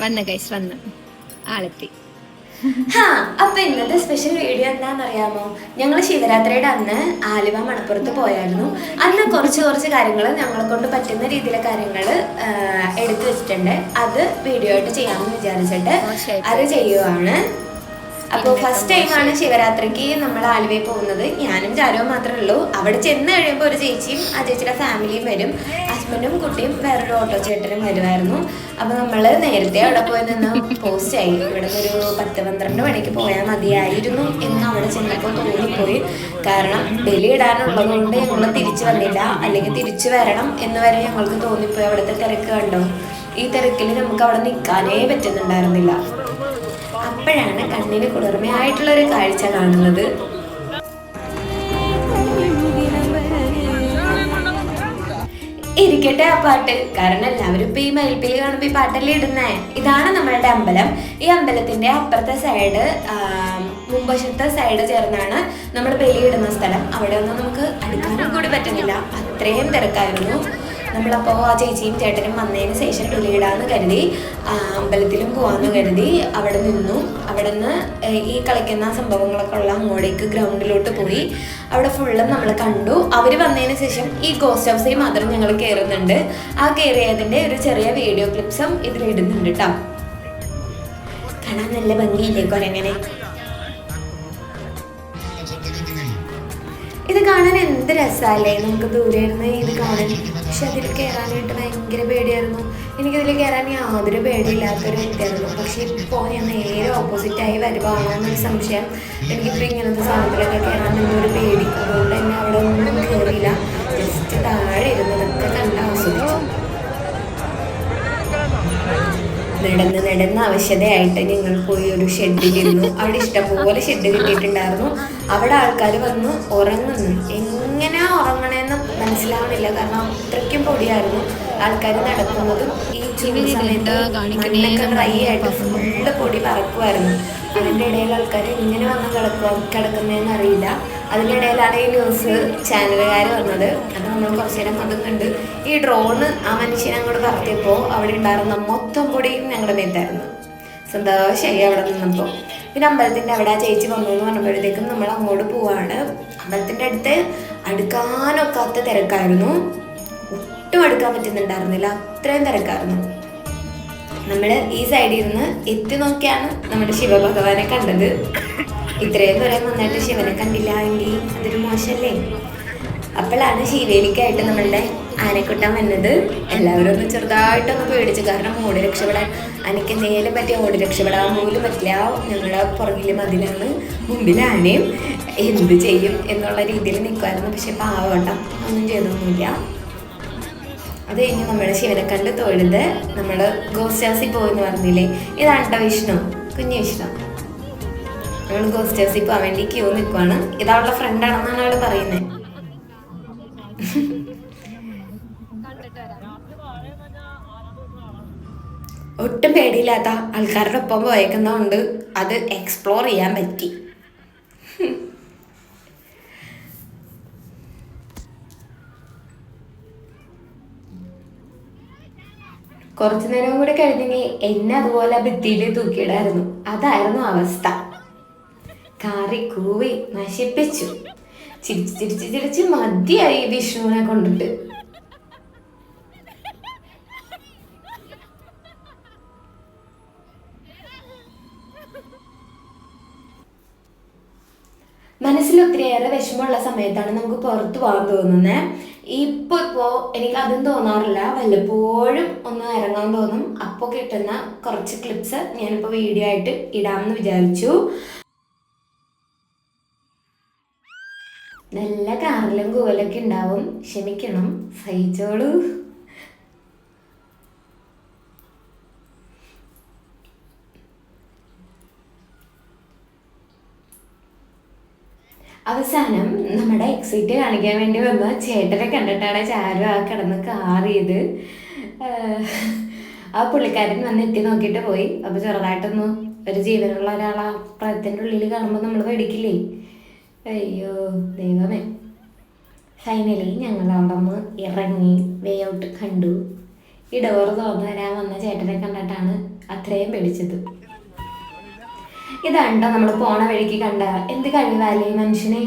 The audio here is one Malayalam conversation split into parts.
വന്ന് ഗൈസ് വന്ന് ആളെത്തി. അപ്പൊ ഇന്നത്തെ സ്പെഷ്യൽ വീഡിയോ എന്താണെന്നറിയാമോ? ഞങ്ങൾ ശിവരാത്രിയുടെ അന്ന് ആലുവ മണപ്പുറത്ത് പോയായിരുന്നു. അന്ന് കുറച്ച് കാര്യങ്ങൾ ഞങ്ങളെ കൊണ്ട് പറ്റുന്ന രീതിയിലെ കാര്യങ്ങൾ എടുത്തു വെച്ചിട്ടുണ്ട്. അത് വീഡിയോ ആയിട്ട് ചെയ്യാമെന്ന് വിചാരിച്ചിട്ട് അത് ചെയ്യുവാണ്. അപ്പോൾ ഫസ്റ്റ് ടൈമാണ് ശിവരാത്രിക്ക് നമ്മൾ ആലുവയിൽ പോകുന്നത്. ഞാനും ചാരവും മാത്രമേ ഉള്ളൂ. അവിടെ ചെന്ന് കഴിയുമ്പോൾ ഒരു ചേച്ചിയും ആ ചേച്ചിയുടെ ഫാമിലിയും വരും. ഹസ്ബൻഡും കുട്ടിയും വേറൊരു ഓട്ടോ ചേട്ടനും വരുമായിരുന്നു. അപ്പോൾ നമ്മൾ നേരത്തെ അവിടെ പോയി നിന്ന് പോസ്റ്റായി. ഇവിടെ നിന്നൊരു 10-12 മണിക്ക് പോയാൽ മതിയായിരുന്നു എന്ന് അവിടെ ചെന്നപ്പോൾ തോന്നിപ്പോയി. കാരണം ബലി ഇടാനുള്ളത് കൊണ്ട് ഞങ്ങൾ തിരിച്ചു വന്നില്ല, അല്ലെങ്കിൽ തിരിച്ചു വരണം എന്ന് വരെ ഞങ്ങൾക്ക് തോന്നിപ്പോയി. അവിടുത്തെ തിരക്ക് കണ്ടോ? ഈ തിരക്കിൽ നമുക്ക് അവിടെ നിൽക്കാനേ പറ്റുന്നുണ്ടായിരുന്നില്ല. അപ്പോഴാണ് കണ്ണിന് കുളിർമയായിട്ടുള്ള ഒരു കാഴ്ച കാണുന്നത്. ഇരിക്കട്ടെ ആ പാട്ട്, കാരണം എല്ലാവരും ഇപ്പൊ ഈ മയിൽപ്പീലി കാണുമ്പോ ഈ പാട്ടല്ലേ ഇടുന്നേ. ഇതാണ് നമ്മളുടെ അമ്പലം. ഈ അമ്പലത്തിന്റെ അപ്പുറത്തെ സൈഡ്, മുമ്പശത്തെ സൈഡ് ചേർന്നാണ് നമ്മൾ ബലിയിടുന്ന സ്ഥലം. അവിടെ ഒന്നും നമുക്ക് അടുക്കാനും കൂടി പറ്റുന്നില്ല, അത്രയും തിരക്കായിരുന്നു. നമ്മളപ്പോൾ ആ ചേച്ചിയും ചേട്ടനും വന്നതിന് ശേഷം ബലിയിടാന്ന് കരുതി അമ്പലത്തിലും പോവാന്ന് കരുതി അവിടെ നിന്നു. അവിടെ നിന്ന് ഈ കളിക്കുന്ന സംഭവങ്ങളൊക്കെ ഉള്ള അങ്ങോട്ടേക്ക് ഗ്രൗണ്ടിലോട്ട് പോയി. അവിടെ ഫുള്ളും നമ്മൾ കണ്ടു. അവർ വന്നതിന് ശേഷം ഈ ഗോസ്റ്റ് ഹൗസിൽ മാത്രം ഞങ്ങൾ കയറുന്നുണ്ട്. ആ കയറിയതിൻ്റെ ഒരു ചെറിയ വീഡിയോ ക്ലിപ്സും ഇതിലിടുന്നുണ്ട് കേട്ടോ. കാണാൻ നല്ല ഭംഗിയില്ലേ കൊരങ്ങനെ? ഇത് കാണാൻ എന്ത് രസമല്ലേ, നമുക്ക് ദൂരെ ഇരുന്ന് ഇത് കാണാൻ. പക്ഷെ അതിൽ കയറാനായിട്ട് ഭയങ്കര പേടിയായിരുന്നു. എനിക്കതിൽ കയറാൻ യാതൊരു പേടിയില്ലാത്തൊരു വ്യക്തിയായിരുന്നു. പക്ഷെ ഇപ്പോൾ ഞാൻ നേരെ ഓപ്പോസിറ്റായി വരുവാണോ എന്നൊരു സംശയം. എനിക്കിപ്പോൾ ഇങ്ങനത്തെ സാധനത്തിലൊക്കെ കയറാൻ എന്നൊരു പേടി. അതുകൊണ്ട് തന്നെ അവിടെ ഒന്നും കയറിയില്ല. ജസ്റ്റ് താഴെ ഇരുന്നതൊക്കെ കണ്ട് ആസ്വദിച്ചു. നടന്ന് ആവശ്യതയായിട്ട് ഞങ്ങൾ പോയി ഒരു ഷെഡിലിരുന്നു. അവിടെ ഇഷ്ടംപോലെ ഷെഡ് കിട്ടിയിട്ടുണ്ടായിരുന്നു. അവിടെ ആൾക്കാർ വന്ന് ഉറങ്ങുന്നു. എങ്ങനെയാ ഉറങ്ങണേന്ന് മനസ്സിലാവണില്ല, കാരണം അത്രയ്ക്കും പൊടിയായിരുന്നു. ആൾക്കാർ നടക്കുന്നതും ഈ ചൂട് സമയത്ത് മണ്ണൊക്കെ ഡ്രൈ ആയിട്ട് ഫുള്ള് പൊടി പറക്കുമായിരുന്നു. അതിൻ്റെ ഇടയിൽ ആൾക്കാർ ഇങ്ങനെ വന്ന് കിടക്കുന്നതെന്ന് അറിയില്ല. അതിൻ്റെ ഇടയിലാണ് ഈ ന്യൂസ് ചാനലുകാർ വന്നത്. അത് നമ്മൾ കുറച്ച് നേരം അതും കണ്ട്. ഈ ഡ്രോണ് ആ മനുഷ്യനെ അങ്ങോട്ട് പറത്തിയപ്പോൾ അവിടെ ഉണ്ടായിരുന്ന മൊത്തം പൊടിയും ഞങ്ങളുടെ മേത്തായിരുന്നു. സന്തോഷമായി അവിടെ നിന്നപ്പോൾ. പിന്നെ അമ്പലത്തിൻ്റെ അവിടെ ആ ചേച്ചി വന്നു എന്ന് പറഞ്ഞപ്പോഴത്തേക്കും നമ്മൾ അങ്ങോട്ട് പോവാണ്. അമ്പലത്തിൻ്റെ അടുത്ത് അടുക്കാനൊക്കാത്ത തിരക്കായിരുന്നു. ഒട്ടും അടുക്കാൻ പറ്റുന്നുണ്ടായിരുന്നില്ല, അത്രയും തിരക്കായിരുന്നു. നമ്മൾ ഈ സൈഡിൽ നിന്ന് എത്തി നോക്കിയാണ് നമ്മുടെ ശിവഭഗവാനെ കണ്ടത്. ഇത്രയും ദൂരം വന്നിട്ട് ശിവനെ കണ്ടില്ല എങ്കിൽ അതൊരു മോശമല്ലേ? അപ്പോഴാണ് ശിവേലിക്കായിട്ട് നമ്മളുടെ ആനക്കുട്ടൻ വന്നത്. എല്ലാവരും ഒന്ന് ചെറുതായിട്ടൊന്ന് പേടിച്ചു, കാരണം ഓടി രക്ഷപ്പെടാൻ എനിക്ക് എന്തെങ്കിലും പറ്റിയ ഓടി രക്ഷപ്പെടാൻ പോലും പറ്റില്ല. ഞങ്ങളുടെ പുറകിൽ മതിലാണ്, മുമ്പിൽ ആനയും. എന്ത് ചെയ്യും എന്നുള്ള രീതിയിൽ നിൽക്കുമായിരുന്നു. പക്ഷെ പാവട്ടം ഒന്നും ചെയ്തൊന്നുമില്ല. അത് കഴിഞ്ഞ് നമ്മൾ ശിവനെ കണ്ട് തൊഴുത് നമ്മൾ ഗോസ്റ്റ് ഹൗസിൽ പോയെന്ന് പറഞ്ഞില്ലേ, ഇതാണ് കേട്ടോ വിഷ്ണു, കുഞ്ഞു വിഷ്ണു. നമ്മൾ ഗോസ്റ്റ് ഹൗസിൽ പോകാൻ വേണ്ടി ക്യൂ നിൽക്കുവാണ്. ഇതവളുടെ ഫ്രണ്ടാണെന്നാണ് അവൾ പറയുന്നത്. ഒട്ടും പേടിയില്ലാത്ത ആൾക്കാരുടെ ഒപ്പം പോയേക്കുന്നതുകൊണ്ട് അത് എക്സ്പ്ലോർ ചെയ്യാൻ പറ്റി. കുറച്ചു നേരം കൂടി കഴിഞ്ഞെങ്കിൽ എന്നെ അതുപോലെ ഭിത്തിയിൽ തൂക്കിയിടായിരുന്നു. അതായിരുന്നു അവസ്ഥ. കാറി കൂവി നശിപ്പിച്ചു. ചിരിച്ച് മതിയായി വിഷ്ണുവിനെ കൊണ്ടിട്ട്. മനസ്സിൽ ഒത്തിരിയേറെ വിഷമമുള്ള സമയത്താണ് നമുക്ക് പുറത്ത് പോകാൻ തോന്നുന്നത്. ഇപ്പോൾ എനിക്ക് അതും തോന്നാറില്ല. വല്ലപ്പോഴും ഒന്ന് ഇറങ്ങാൻ തോന്നും. അപ്പോൾ കിട്ടുന്ന കുറച്ച് ക്ലിപ്സ് ഞാനിപ്പോൾ വീഡിയോ ആയിട്ട് ഇടാമെന്ന് വിചാരിച്ചു. നല്ല കാറിലും കൂവലൊക്കെ ഉണ്ടാവും, ക്ഷമിക്കണം, സഹിച്ചോളൂ. അവസാനം നമ്മുടെ എക്സിറ്റ് കാണിക്കാൻ വേണ്ടി വന്ന ചേട്ടനെ കണ്ടിട്ടാണ് ചാരു ആ കിടന്ന് കാറിയത്. ആ പുള്ളിക്കാരൻ വന്ന് എത്തി നോക്കിയിട്ട് പോയി. അപ്പോൾ ചെറുതായിട്ടൊന്ന് ഒരു ജീവനുള്ള ഒരാളാ പ്രയത്തിൻ്റെ ഉള്ളിൽ കാണുമ്പോൾ നമ്മൾ പേടിക്കില്ലേ? അയ്യോ ദൈവമേ. ഫൈനലി ഞങ്ങൾ അവിടെ നിന്ന് ഇറങ്ങി വേ ഔട്ട് കണ്ടു. ഈ ഡോർ തുറന്നു തരാൻ വന്ന ചേട്ടനെ കണ്ടിട്ടാണ് അത്രയും പേടിച്ചത്. ഇതാണ്ടോ നമ്മൾ പോണ വഴിക്ക് കണ്ട എന്ത് കഴിവാലേ മനുഷ്യനെ.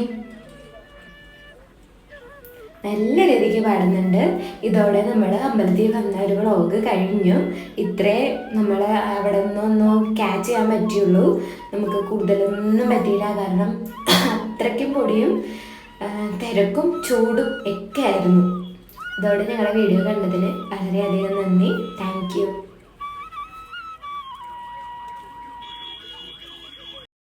നല്ല രീതിക്ക് പാടുന്നുണ്ട്. ഇതോടെ നമ്മൾ അമ്പലത്തിൽ വന്ന ഒരു വ്ളോഗ് കഴിഞ്ഞു. ഇത്രേ നമ്മൾ അവിടെ നിന്നൊന്നും ക്യാച്ച് ചെയ്യാൻ പറ്റിയുള്ളൂ. നമുക്ക് കൂടുതലൊന്നും പറ്റിയില്ല, കാരണം അത്രയ്ക്കും പൊടിയും തിരക്കും ചൂടും ഒക്കെ ആയിരുന്നു. ഇതോടെ ഞങ്ങളുടെ വീഡിയോ കണ്ടതിന് വളരെയധികം നന്ദി. Thank you.